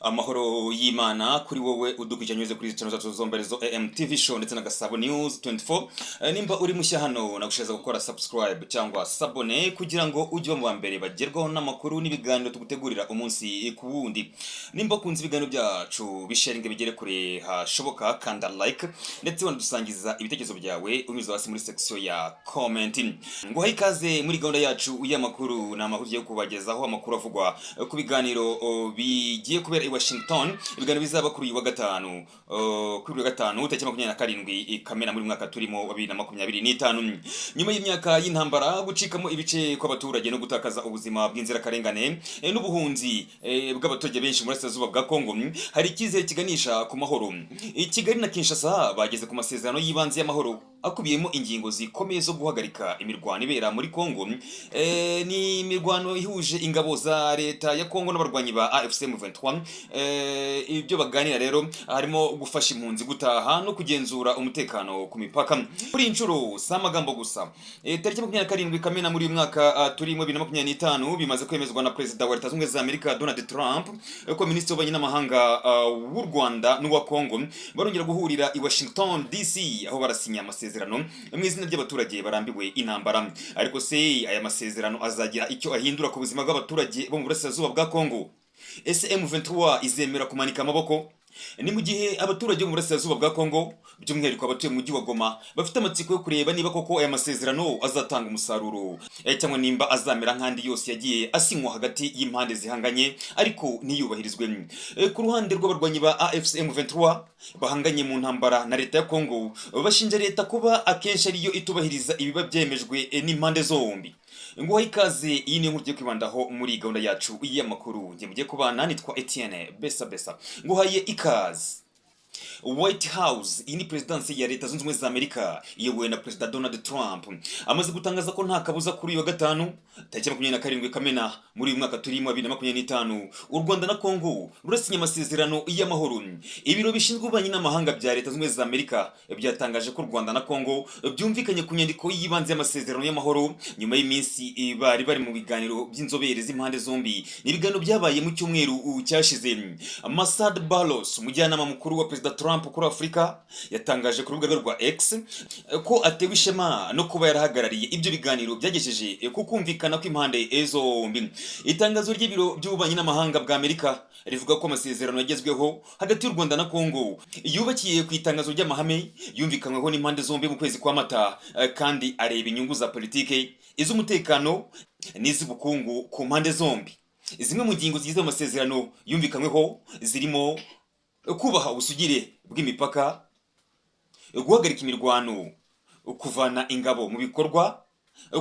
Amahoro y'Imana kuri wowe udukurikiranye unyuze kuri channel zacu zomberezo AMTV show ndetse na Gasabo News 24. Nimba uri mushya hano nagusheza gukora subscribe cyangwa sabone kugira ngo ujye mu mbere bagerwaho n'amakuru n'ibiganiro tugutegurira umunsi ku wundi. Nimba kunze ibiganiro byacu bisharinge bigere kure hashoboka kanda like ndetse wanadusangiza ibitekerezo byawe unyuze hasi muri section ya comment. Ngo hayikaze muri gahunda yacu y'amakuru n'amakuru yo kubagezaho amakuru avugwa ku biganiro bigiye kubera i Washington. Ibiganiro bizaba kuri wa gatanu kuri wa gatanu tariki 27 Kamena muri mwaka turimo 2025, nyuma y'imyaka y'intambara gucikamo ibice kw'abaturage no gutakaza ubuzima bw'inzira karengane n'ubuhunzi bw'abaturage benshi muri Burasirazuba bwa Kongo. Hari icyizere kiganisha ku mahoro. Kigali na Kinshasa bageze ku masezerano y'ibanze y'amahoro akubiyemo ingingo zikomeye zo guhagarika imirwano ibera muri Kongo. Ni imirwano ihuje ingabo za leta ya Kongo n'abarwanyi ba AFC M23. Ibyo baganira rero harimo gufasha impunzi gutaha no kugenzura umutekano ku mipaka. Kuri inshuro samagambo gusa. Tariki 27 Kamena muri mwaka turimo 2025 bimaze kwemezwa na Perezida wa Leta Zunze Ubumwe za Amerika Donald Trump ko Minisitiri w'Ububanyi n'Amahanga w'u Rwanda n'uwa Kongo barongera guhurira i Washington DC aho barasinya amasezerano mu izina ry'abaturage barambiwe intambara. Ariko se aya masezerano azagira icyo ahindura ku buzima bw'abaturage bo mu Burasirazuba bwa Kongo? Ese M23 izemera kumanika amaboko? Ni mu gihe abaturage bo mu Burasirazuba bwa Kongo by'umwihariko abatuye mu mujyi wa Goma bafite amatsiko yo kureba niba koko aya masezerano azatanga umusaruro cyangwa nimba azamera nk'andi yose yagiye asinywa hagati y'impande zihanganye ariko niyubahirizwe. Ku ruhande rw'abarwanyi ba AFC M23 bahanganye mu ntambara na leta ya Kongo bashinja leta kuba akenshi ariyo itubahiriza ibiba byemejwe n'impande zombi. Ngo ikaze, iyi ni nkuru kwibandaho muri gahunda yacu y'amakuru. Ngiye mugiye kubana nitwa Etienne Besa. Ngo haye ikaze. White House, iyi ni presidency ya Leta Zunze Ubumwe za Amerika iyobowe na Perezida Donald Trump, amaze gutangaza ko nta kabuza kuri uyu wa gatanu tariki 27 Kamena muri uyu mwaka turimo 2025 u Rwanda na Kongo rurasinya amasezerano y'amahoro. Ibiro bishinzwe ububanyi n'amahanga bya Leta Zunze Ubumwe za Amerika byatangaje ko u Rwanda na Kongo byumvikanye ku nyandiko y'ibanze y'amasezerano y'amahoro nyuma y'iminsi bari mu biganiro by'inzobere z'impande zombi. Ibiganiro byabaye mu cyumweru cyashize. Masad Barros, umujyanama mukuru wa Perezida Trump kuri Afrika, yatangaje ku rubuga rwa X ko atewe ishema no kuba yarahagarariye ibyo biganiro byagejeje ku kumvikana kw'impande zombi. Itangazo ry'ibiro by'ububanyi n'amahanga bwa Amerika rivuga ko amasezerano yagezweho hagati y'u Rwanda na Kongo yubakiye ku itangazo ry'amahame yumvikanyweho n'impande zombi mu kwezi kwa Mata, kandi areba inyungu za politike, iz'umutekano n'iz'ubukungu ku mpande zombi. Zimwe mu ngingo zigize amasezerano yumvikanyweho zirimo kubaha ubusugire bw'imipaka, guhagarika imirwano, kuvana ingabo mu bikorwa,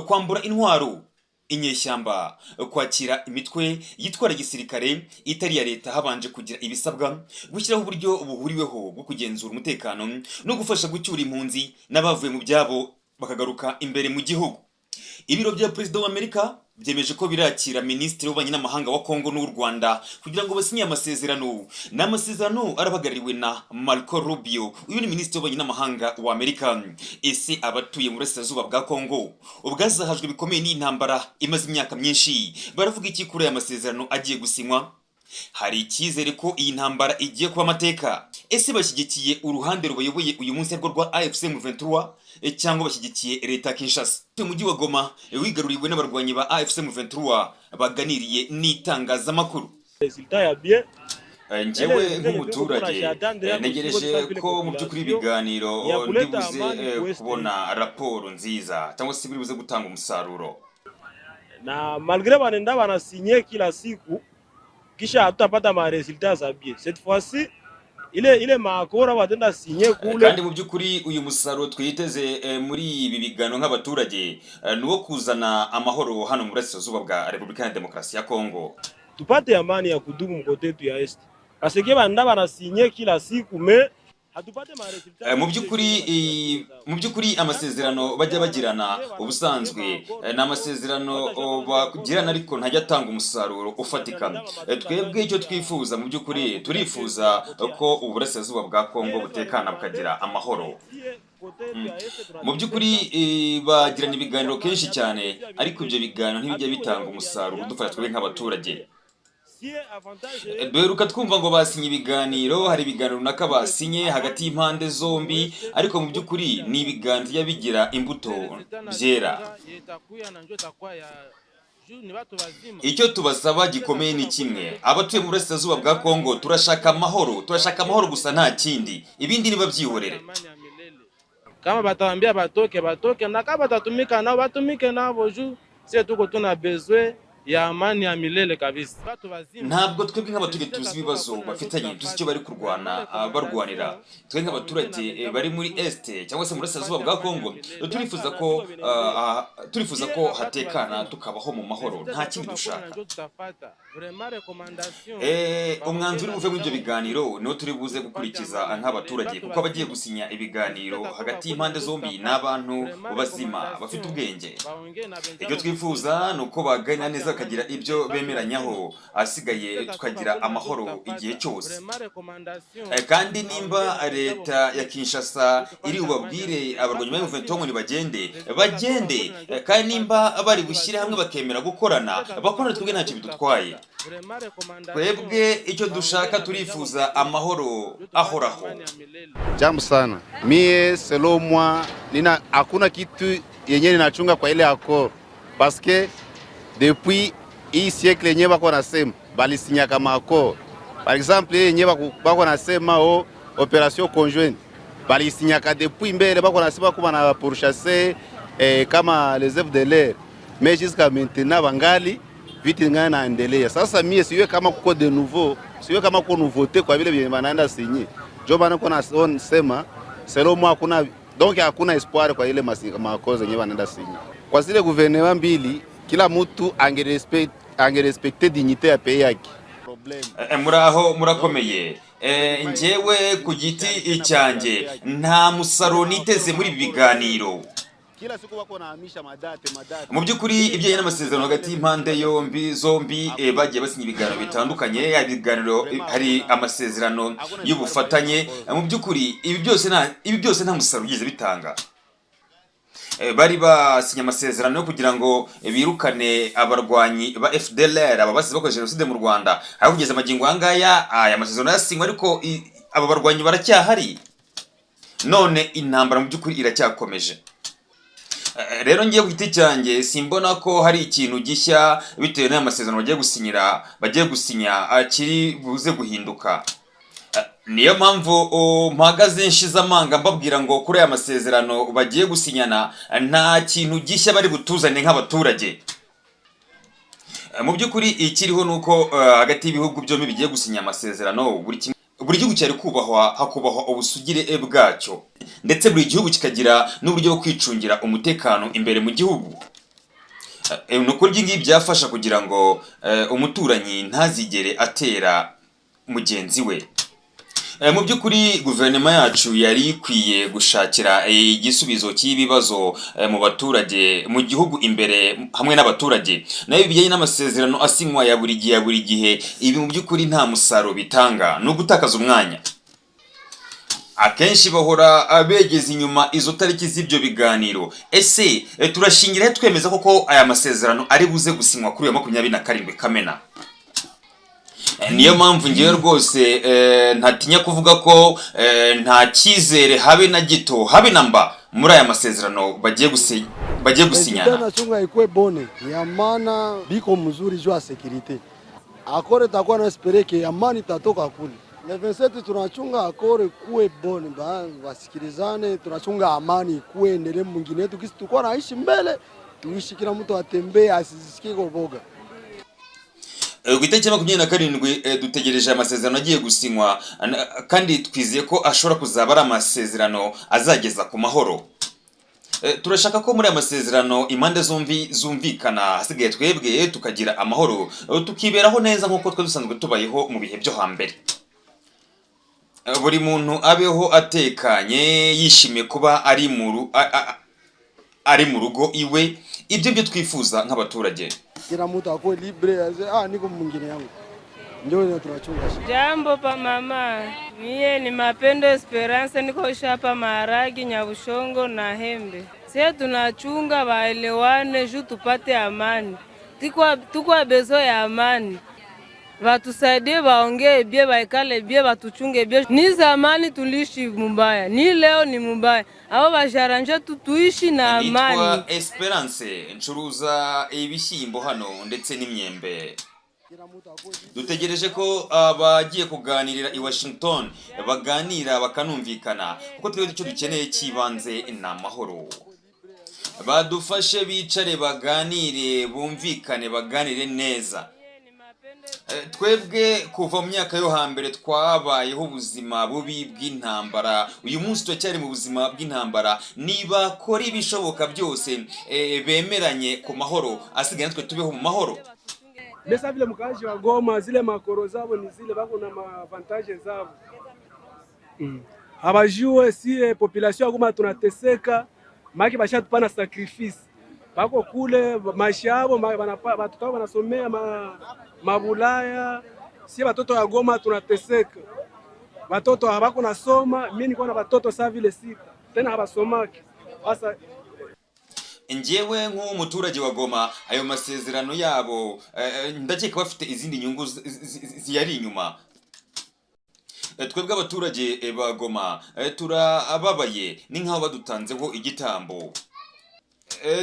kwambura intwaro inyeshyamba, kwakira imitwe yitwara gisirikare itari ya leta habanje kugira ibisabwa, gushyiraho uburyo buhuriweho bwo kugenzura umutekano no gufasha gucyura impunzi n'abavuye mu byabo bakagaruka imbere mu gihugu. Ibiro bya Perezida wa Amerika byemeje ko birakira Minisitiri w'Ububanyi n'Amahanga wa Kongo n'u Rwanda kugira ngo basinye amasezerano. N'amasezerano arabagaririwe na Marco Rubio, uyu ni Minisitiri w'Ububanyi n'Amahanga wa Amerika. Ese abatuye mu Burasirazuba bwa Kongo ubwazahajwe bikomeye n'intambara imaze imyaka myinshi baravuga iki kuri aya masezerano agiye gusinywa? Hari icyizere ko iyi ntambara igiye kuba amateka? Ese bashyigikiye uruhande rubayoboye uyu munsi rwo rwa AFC M23 cyangwa bashyigikiye leta Kinshasa? Umujyi wa Goma wigaruriwe n'abarwanyi ba AFC M23 baganiriye n'itangazamakuru. Resultat ya bien. Njyewe nk'umuturage negereje ko mu by'ukuri ibiganiro ndibuze kubona raporo nziza cyangwa se biribuze gutanga umusaruro. Na malgré banenda banasinye kila siku kisha hatutapata ma resultats za bien. Cette fois-ci ile makora batenda sinye kule. Kandi mu by'ukuri uyu musaruro twiteze muri ibi bigano nk'abaturage nuwo kuzana amahoro hano mu Burasirazuba bwa Repubulika ya Demokarasi ya Kongo. Tupate amani ya kudumu mkote tu ya est. Parce que banenda banasinye kila siku me hatupate ma resultats. Mu by'ukuri amasezerano bajya bagirana ubusanzwe n'amasezerano bagirana ariko ntajya atanga umusaruro ufatika. Twebwe icyo twifuza mu by'ukuri turifuza ko Uburasirazuba bwa Kongo butekana bukagira amahoro. Mu by'ukuri bagirana ibiganiro kenshi cyane ariko ibyo biganiro ntibijya bitanga umusaruro dufasha twebwe nk'abaturage. Duheruka twumva ngo basinye ibiganiro, hari ibiganiro runaka basinye hagati y'impande zombi, ariko mu by'ukuri ni ibiganiro bigira imbuto byera. Icyo tubasaba gikomeye ni kimwe, abatuye mu burasirazuba bwa Kongo turashaka amahoro gusa nta kindi, ibindi niba byihorere. Kama batawambia batoke na kama batatumika nao batumike nabo juu sisi tuko tuna besoin ya amani ya milele kabisa. Ntabwo twebwe nk'abaturage tuzi ibibazo bafitanye, tuzi icyo bari kurwana barwanira. Twe nk'abaturage bari muri este cyangwa se mu burasirazuba bwa Kongo turifuza ko hatekana tukabaho mu mahoro, nta kindi dushaka. Umwanzuro uvuye muri ibyo biganiro niwo turi buze gukurikiza nk'abaturage, kuko abagiye gusinya ibiganiro hagati y'impande zombi n'abantu bazima bafite ubwenge. Icyo twifuza ni uko baganira neza bakagira ibyo bemeranyaho, asigaye tukagira amahoro igihe cyose. Kandi nimba leta ya Kinshasa iri bubabwire abarwanyi ba M23 bagende, kandi nimba bari bushyire hamwe bakemera gukorana, twebwe ntacyo bidutwaye. Twebwe icyo dushaka turifuza amahoro ahoraho. Jambo sana. Mie selon moi hakuna kitu yenye ninachunga kwa ile accord parce que depuis hii siècle yenye bako nasema balisinya kama accord. Par exemple yenye bako nasema opération conjointe balisinya ka depuis mbele bako nasema kuba na pourchasser kama les œuvres de l'air, mais jusqu'à maintenant bangali vitu ngana naendelea. Sasa mie siwe kama kuko de nouveau, siwe kama kuko nouveauté kwa vile vile banaenda signer. Jo bana kuna sema selon moi hakuna espoir kwa ile makosa yenyewe banaenda signer. Kwa zile gouvernement mbili kila mtu angerespecte dignité ya pays yake. Muraho murakomeye. Njyewe ku giti cyanjye nta musaruro niteze muri ibi biganiro. Kila siku wako nahamisha madate. Mu by'ukuri ibyo n'amasezerano hagati y'impande zombi bagiye basinya ibiganiro bitandukanye, ibiganiro hari amasezerano y'ubufatanye. Mu by'ukuri ibi byose nta musaruro ugize bitanga. Bari basinya amasezerano yo kugira ngo birukane abarwanyi ba FDLR ababasize bakoze jenoside mu Rwanda. Aho kugeza amagingo angaya aya masezerano yasinywe, ariko aba barwanyi baracyahari, none intambara mu by'ukuri iracyakomeje. Rero ngiye ku giti cyanjye simbona ko hari ikintu gishya bitewe n'aya masezerano bagiye gusinya kiri buze guhinduka. Niyo mpamvu mpagaze nshize amanga mbabwira ngo kuri aya masezerano bagiye gusinyana nta kintu gishya bari butuzane nk'abaturage. Mu by'ukuri ikiriho nuko hagati y'ibihugu byombi bigiye gusinya amasezerano, buri gihugu cyari hakubahwa ubusugire bwacyo, ndetse buri gihugu kikagira n'uburyo bwo kwicungira umutekano imbere mu gihugu. Nuko ngibi byafasha kugira ngo umuturanyi ntazigere atera mugenzi we. Mu by'ukuri guverinoma yacu yari ikwiye gushakira igisubizo cy'ibibazo mu baturage mu gihugu imbere hamwe n'abaturage. Nayo bijyanye n'amasezerano asinywa ya buri gihe ibi mu by'ukuri nta musaruro bitanga, no gutakaza umwanya. Akenshi bahora abegeza inyuma izo tariki z'ibyo biganiro. Ese turashingira twemeza koko aya masezerano ari buze gusinywa kuri 27 Kamena? Niyo mpamvu ngiye rwose ntatinya kuvuga ko nta cyizere habe na gito habe namba muri aya masezerano bagiye gusinyana. Nachunga ikuwe bone ya maana biko mzuri juu ya security. Akore takuwa na espere ke amani tatoka kule. Le 27 tunachunga akore kuwe bone basikilizane, tunachunga amani kuwe endele mwingine yetu kisi tukua naishi mbele, tuishi kila mtu atembee asisikie kuboga. Ku itariki 27 dutegereje amasezerano agiye gusinywa, kandi twizeye ko ashobora kuzaba ari amasezerano azageza ku mahoro. Turashaka ko muri amasezerano impande zombi zumvikana, hasigaye twebwe tukagira amahoro, tukiberaho neza nk'uko twe dusanzwe tubayeho mu bihe byo hambere. Buri muntu abeho atekanye yishimiye kuba ari mu rugo iwe. Ibyo byo twifuza nk'abaturage. Kila mtu akwe libre niko mwingine yangu. Ndio tunachunga. Jambo pa mama. Mie ni Mapendo Esperance, niko shapa Maharagi, Nyabushongo na Hembe. Sisi tunachunga waelewane juu tupate amani. Tuko bezo ya amani. watusaidie, waongee bie, waikale bie, watuchunge bie. Ni zamani tuliishi mubaya, ni leo ni mubaya, abo basharanje tuishi na amani. Nitwa Esperance ncuruza ibishyimbo hano ndetse n'imyembe. Dutegereje ko abagiye kuganirira i Washington baganira bakanumvikana, kuko twebwe icyo dukeneye kibanze na mahoro. Badufashe bicare baganire, bumvikane, baganire neza. Twebwe kuva mu myaka yo hambere twabayeho ubuzima bubi bw'intambara, uyu munsi turacyari mu buzima bw'intambara. Niba kora ibishoboka byose bemeranye ku mahoro, asigaye natwe tubeho mu mahoro. Mesa vile mkaji wa Goma, zile makoro zabo ni zile bako na avantage zabo. Habajue si population ya Goma tunateseka, maki basha tupana sacrifice. Bako kule maisha yao watoto wanasomea mabulaya, si watoto ya Goma tunateseka. Watoto habako nasoma, mimi niko na watoto saa vile sita. Tena habasomaki. Sasa Njyewe nk'umuturage wa Goma, ayo masezerano yabo ndakeka bafite izindi nyungu ziyari inyuma. Twebwe abaturage ba Goma turababaye, ni nkaho badutanzeho igitambo.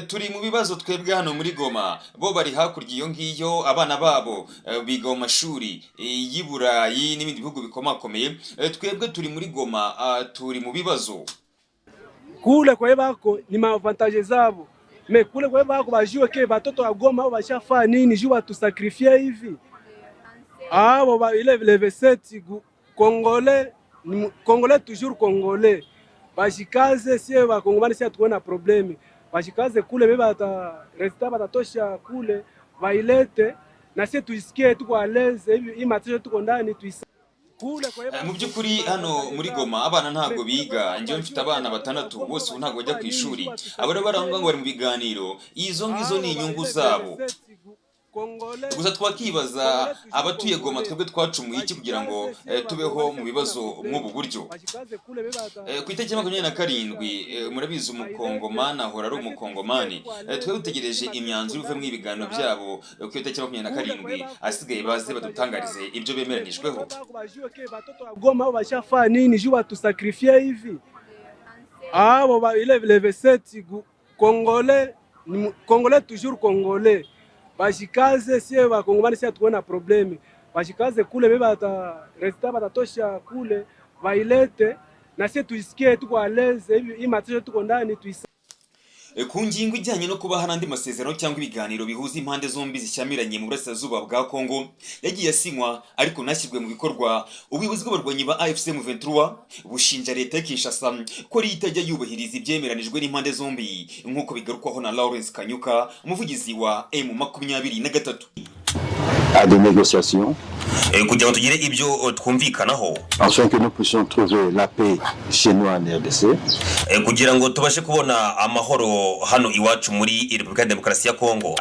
Turi mu bibazo twebwe hano muri Goma, bo bari hakurya iyo ngiyo, abana babo biga mu mashuri y'Iburayi n'ibindi bihugu bikomakomeye. Twebwe turi muri Goma, turi mu bibazo. Kule kwa bako ni maavantage zabo. Me kule kwa bako bajue ke batoto wa Goma bashafa nini jua tusakrifie hivi. Abo ile level 7 Congolais toujours Congolais. Bashikaze sie ba Kongomani sie tuona problemi. Bashikaze kule beba ata resta batatosha kule bailete na sie tuisikie tuko aleze hivi matisho tuko ndani tuisa. Mu by'ukuri hano muri Goma abana ntago biga. Njye mfite abana 6 bose ntago bajya ku ishuri. Abari barangwa ngo bari mu biganiro, izo ngizo ni inyungu zabo. Gusa twakibaza abatuye Goma twebwe twacumuye iki kugira ngo tubeho mu bibazo mw'ubu buryo. Ku itariki 27 murabizi umukongomani ahora ari umukongomani. Twebwe dutegereje imyanzuro ivuye mu ibiganiro byabo ku itariki 27, asigaye baze badutangarize ibyo bemeranijweho. Goma bashafa nini jua tusakrifie hivi. Abo ile level 7 Congolais toujours Congolais. Bashikaze sie ba Kongomani sie tuona problemi. Bashikaze kule beba ata resta batatosha kule bailete na sie tuisikie tuko aleze hivi matisho tuko ndani tuisa. Ku ngingo ijyanye no kuba harandi masezerano cyangwa ibiganiro bihuza impande zombi zishyamiranye mu burasirazuba bwa Kongo yagiye asinywa ariko nashyirwe mu bikorwa. Ubuyobozi bw'abarwanyi ba AFC M23 bushinja leta ya Kinshasa ko itajya yubahiriza ibyemeranijwe n'impande zombi, nk'uko bigarukwaho na Lawrence Kanyuka, umuvugizi wa M23. À des négociations kugira ngo tugire ibyo twumvikanaho, afin que nous puissions trouver la paix chez nous en RDC, kugira ngo tubashe kubona amahoro hano iwacu muri Repubulika ya Demokarasi ya Kongo.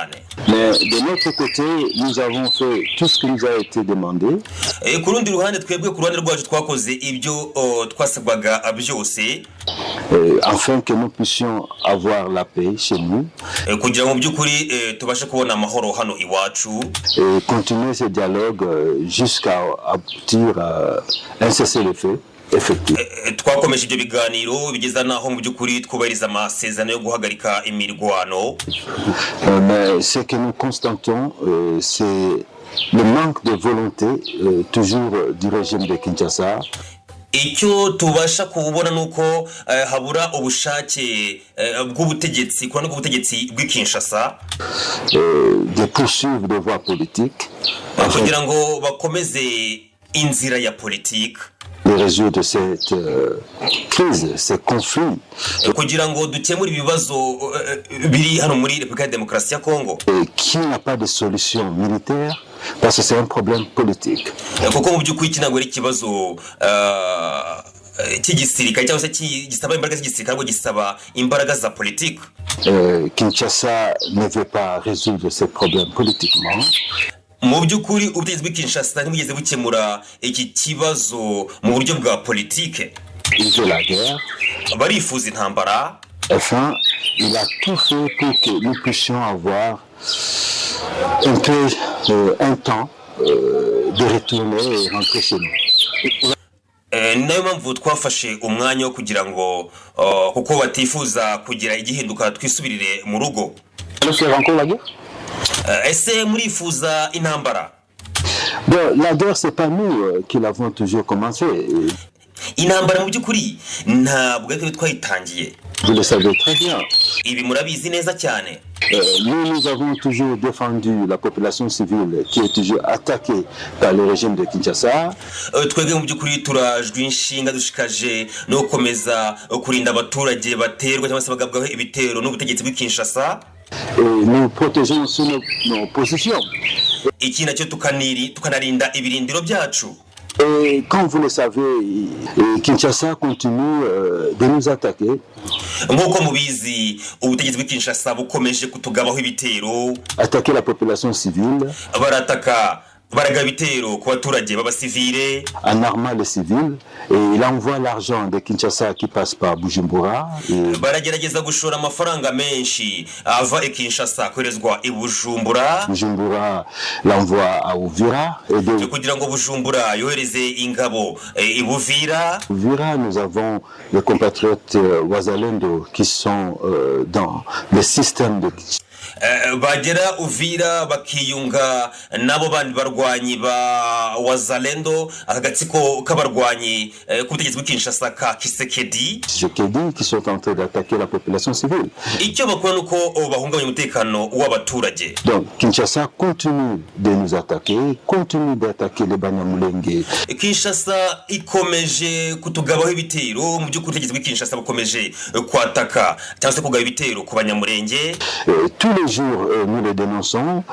Mais de notre côté, nous avons fait tout ce qui nous a été demandé. Ku rundi ruhande twebwe ku ruhande rwacu twakoze ibyo twasabwaga byose, afin que nous puissions avoir la paix chez nous, kugira ngo by'ukuri tubashe kubona amahoro hano iwacu, et continuer ce dialogue jusqu'à aboutir à un cessez-le-feu effectif. Twakomeje ibyo biganiro bigeza naho mu by'ukuri twubahiriza amasezerano yo guhagarika imirwano. Mais ce que nous constatons, c'est le manque de volonté toujours du régime de Kinshasa. Icyo tubasha kubona nuko habura ubushake bw'ubutegetsi kubona bw'ubutegetsi bw'Kinshasa de poursuivre des voies politiques kugira ngo bakomeze inzira ya politique de résoudre cette crise, ce conflit, kugira ngo dukemure ibibazo biri hano muri Repubulika ya Demokarasi ya Kongo, qui n'a pas de solution militaire parce que c'est un problème politique. Kuko mu by'ukuri kinagwa ari ikibazo cy'igisirikare cyangwa se gisaba imbaraga z'igisirikare ngo gisaba imbaraga za politique. Kinshasa ne veut pas résoudre ce problème politiquement. Mu by'ukuri ubutegetsi bw'Kinshasa ntibugeze bukemura iki kibazo mu buryo bwa politique. Il veut la guerre. Barifuza intambara. Enfin, il a tout fait pour que nous puissions avoir un temps de retourner et rentrer chez nous. nayo mpamvu twafashe umwanya wo kugira ngo kuko batifuza kugira igihinduka twisubirire mu rugo. Ese murifuza intambara? Bon, la guerre c'est pas nous qui l'avons toujours commencé. Intambara mu by'ukuri ntabwo ari twayitangiye. Vous le savez très bien. Ibi murabizi neza cyane. Nous avons toujours défendu la population civile qui est toujours attaquée par le régime de Kinshasa. Twebwe mu by'ukuri turajwe inshinga dushikaje no gukomeza kurinda abaturage baterwa cyangwa se bagabwaho ibitero n'ubutegetsi bw'i Kinshasa. Nous protégeons nos positions. Iki nacyo tukanarinda ibirindiro byacu. Et comme vous le savez, Kinshasa continue de nous attaquer. Nk'uko mubizi ubutegetsi bw'i Kinshasa bukomeje kutugabaho ibitero. Attaquer la population civile. Baraga ibitero ku baturage b'abasivile. En armant les civils. Et il envoie l'argent de Kinshasa qui passe par Bujumbura. Baragerageza gushora amafaranga menshi ava i Kinshasa koherezwa i Bujumbura. Bujumbura l'envoie à Uvira. Et kugira ngo Bujumbura yohereze ingabo i Uvira. Uvira, nous avons les compatriotes Wazalendo qui sont dans le système de bagera Uvira bakiyunga nabo bandi barwanyi ba Wazalendo akagatsiko k'abarwanyi ku butegetsi bw'i Kinshasa ka Kisekedi qui sont en train d'attaquer la population civile. Icyo bakora nuko bahungabanya umutekano w'abaturage. Donc Kinshasa continue de nous attaquer, continue d'attaquer les Banyamulenge. Kinshasa ikomeje kutugabaho ibitero mu by'ukuri ubutegetsi bw'i Kinshasa bukomeje kwataka cyangwa se kugaba ibitero ku Banyamulenge. Tous les jours, nous les dénonçons.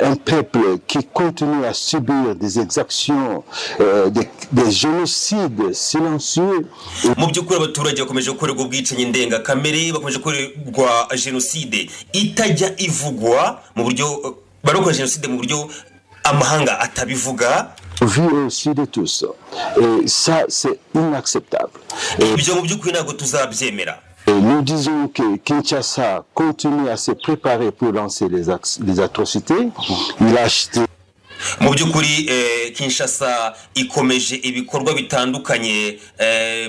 Un peuple qui continue à subir des exactions, des génocides silencieux. Mu by'ukuri abaturage bakomeje gukorerwa ubwicanyi ndengakamere, bakomeje gukorerwa jenoside itajya ivugwa mu buryo barokora jenoside mu buryo amahanga atabivuga. Vu aussi de tous. Et ça, c'est inacceptable. Ibyo mu by'ukuri ntabwo tuzabyemera. Et nous disons que Kinshasa continue à se préparer pour lancer les atrocités. Il a acheté. Mu by'ukuri Kinshasa ikomeje ibikorwa bitandukanye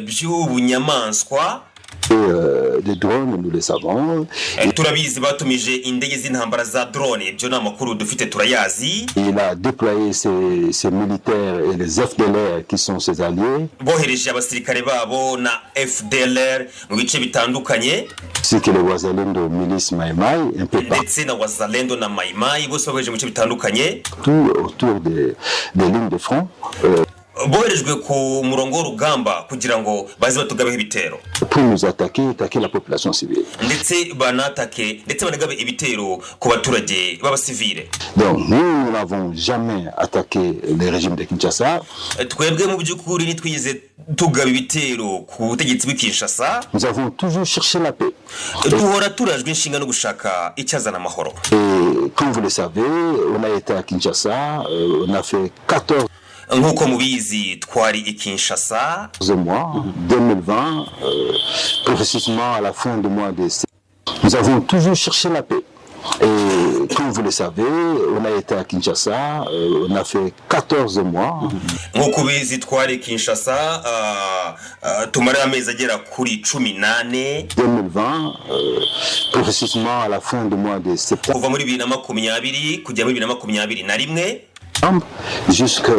by'ubunyamaswa. Des drones, nous le savons. Turabizi batumije indege z'intambara za drone, ibyo ni amakuru dufite turayazi. Il a déployé ses militaires et les FDLR qui sont ses alliés. Bohereje abasirikare babo na FDLR mu bice bitandukanye. C'est que les Wazalendo milice Mai Mai un peu partout. Ndetse na Wazalendo na Mai Mai bose bohereje mu bice bitandukanye. Tout autour des lignes de front. Boherejwe ku murongo w'urugamba kugira ngo baze batugabeho ibitero. Pour nous attaquer la population civile. Ndetse banagabe ibitero ku baturage b'abasivile. Donc nous n'avons jamais attaqué le régime de Kinshasa. Twebwe mu by'ukuri nitwize tugaba ibitero ku butegetsi bw'i Kinshasa. Nous avons toujours cherché la paix. Duhora turajwe inshinga no gushaka icyazana amahoro. Et comme vous le savez, on a été à Kinshasa, on a fait 14 nk'uko mubizi twari i Kinshasa mois 2020 précisément à la fin du mois de septembre. Nous avons toujours cherché la paix. Et comme vous le savez, on a été à Kinshasa, on a fait 14 mois. Nk'uko ubizi twari Kinshasa tumara amezi agera kuri 18. 2020 précisément à la fin du mois de septembre. Kuva muri 2020 kujya muri 2021 jusqu'à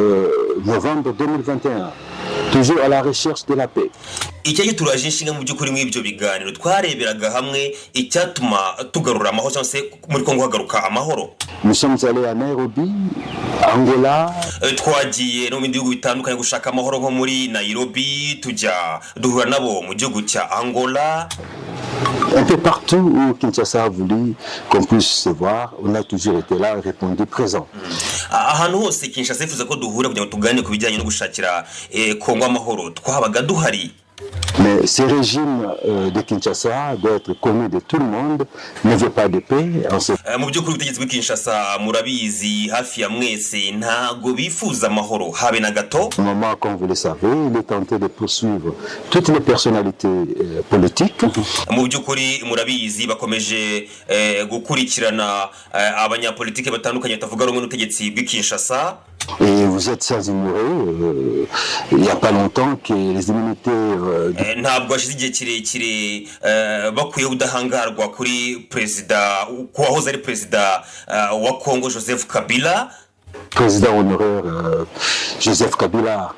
novembre 2021, toujours à la recherche de la paix. Icyo turaje inshinga mu by'ukuri mu ibyo biganiro twareberaga hamwe icyatuma tugarura amahoro cyangwa se muri Kongo hagaruka amahoro. Nous sommes allés à Nairobi, Angola. Twagiye no mu bihugu bitandukanye gushaka amahoro nko muri Nairobi, tujya duhura nabo mu gihugu cya Angola. Un peu partout où Kinshasa a voulu qu'on puisse se voir, on a toujours été là et répondu présent. Ahantu hose Kinshasa ifuza ko duhura kugira ngo tuganire ku bijyanye no gushakira Kongo amahoro twabaga duhari. Mais ce régime de Kinshasa doit être connu de tout le monde, ne veut pas de paix. Mu by'ukuri ubutegetsi bw'i Kinshasa murabizi hafi ya mwese ntago bifuza amahoro habe na gato. Au moment, comme vous le savez, il est tenté de poursuivre toutes les personnalités politiques. Mu by'ukuri murabizi bakomeje gukurikirana abanyapolitike batandukanye batavuga rumwe n'ubutegetsi bw'i Kinshasa. Et vous êtes sans ignorer, il n'y a pas longtemps que les immunités... ntabwo hashize igihe kirekire bakuye ubudahangarwa kuri perezida kuwahoze ari perezida wa Congo Joseph Kabila. Président honoraire Joseph Kabila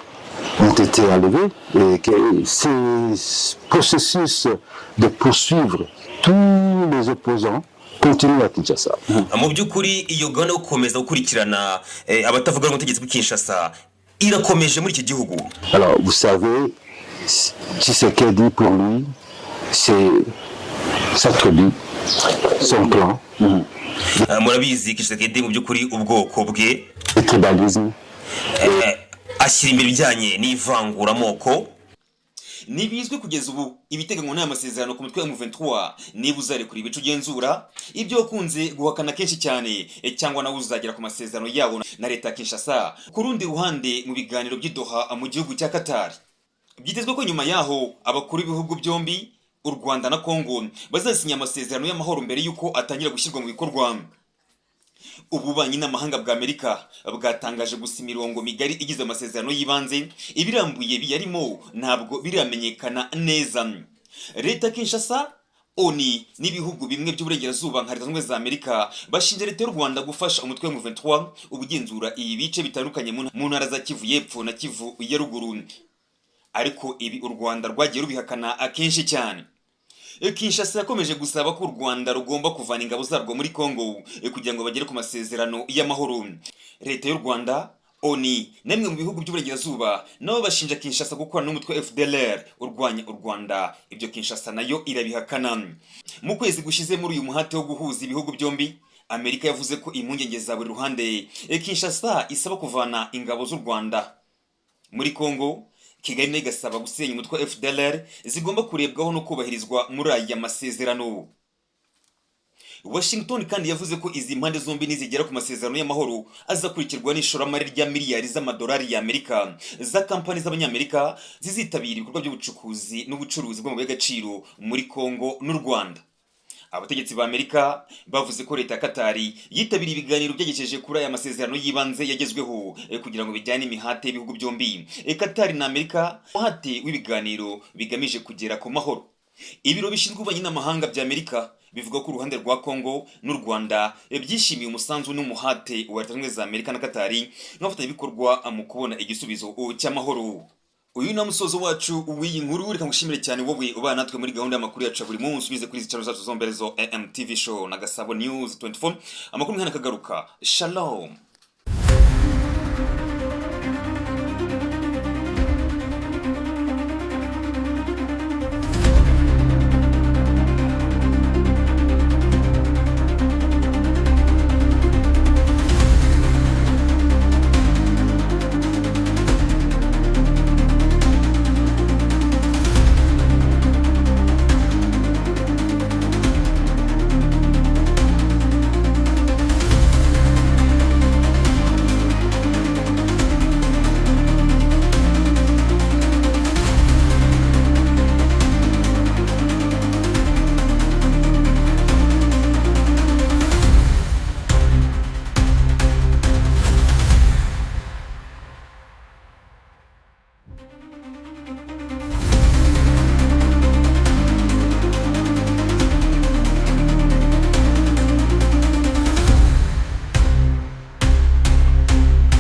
ont été enlevés et que ce processus de poursuivre tous les opposants continue à Kinshasa. Mu by'ukuri iyo gahunda yo gukomeza gukurikirana abatavuga n'ubutegetsi bw'i Kinshasa irakomeje muri iki gihugu. Alors vous savez, Tshisekedi pour lui, c'est sa tribu, son clan. Murabizi Tshisekedi mu by'ukuri ubwoko bwe. Le tribalisme. Ashyira imbere ibijyanye n'ivanguramoko. Nibizwe kugeza ubu ibiteganywa n'aya masezerano ku mutwe wa M23 niba uzarekura ibice ugenzura ibyo wakunze guhakana kenshi cyane cyangwa nawe uzagera ku masezerano yawo na leta ya Kinshasa. Ku rundi ruhande mu biganiro by'Doha mu gihugu cya Qatar byitezwe ko nyuma yaho abakuru b'ibihugu byombi u Rwanda na Congo bazasinya amasezerano y'amahoro mbere yuko atangira gushyirwa mu bikorwa. Ububanyi n'amahanga bwa Amerika bwatangaje gusa imirongo migari igize amasezerano y'ibanze ibirambuye biyarimo ntabwo biramenyekana neza. Leta Kinshasa oni n'ibihugu bimwe by'uburengerazuba nka Leta Zunze Ubumwe za Amerika bashinja leta y'u Rwanda gufasha umutwe wa M23 ubugenzura ibi bice bitandukanye mu ntara za Kivu y'Epfo na Kivu ya Ruguru. Ariko ibi u Rwanda rwagiye rubihakana akenshi cyane. Kinshasa yakomeje gusaba ko u Rwanda rugomba kuvana ingabo zarwo muri Congo kugira ngo bagere ku masezerano y'amahoro. Leta y'u Rwanda oni namwe mu bihugu by'uburengerazuba nabo bashinja Kinshasa gukorana n'umutwe FDLR urwanya u Rwanda. Ibyo Kinshasa nayo irabihakana. Mu kwezi gushize muri uyu muhate wo guhuza ibihugu byombi Amerika yavuze ko impungenge za buri ruhande Kinshasa isaba kuvana ingabo z'u Rwanda muri Congo. Kigali nayo igasaba gusenya umutwe wa FDLR zigomba kurebwaho no kubahirizwa muri aya masezerano. Washington kandi yavuze ko izi mpande zombi nizigera ku masezerano y'amahoro azakurikirwa n'ishoramari rya miliyari z'amadolari y'Amerika za kampani z'abanyamerika zizitabira ibikorwa by'ubucukuzi n'ubucuruzi bw'amabuye y'agaciro muri Congo n'u Rwanda. Abategetsi ba Amerika bavuze ko leta ya Qatar yitabiriye ibiganiro byagejeje kuri aya masezerano y'ibanze yagezweho kugira ngo bijyane imihate y'ibihugu byombi. Qatar na Amerika umuhate w'ibiganiro bigamije kugera ku mahoro. Ibiro bishinzwe ububanyi n'amahanga bya Amerika bivuga ko uruhande rwa Congo n'u Rwanda byishimiye umusanzu n'umuhate wa Leta Zunze Ubumwe za Amerika na Qatar nk'abafatanyabikorwa mu kubona igisubizo cy'amahoro. Uyu ni umusozo wacu w'iyi nkuru, reka ngushimire cyane wowe ubana natwe muri gahunda y'amakuru yacu buri munsi ubize kuri izi channel zacu zomberezo AM TV show na Gasabo News 24. Amakuru nkana kagaruka. Shalom.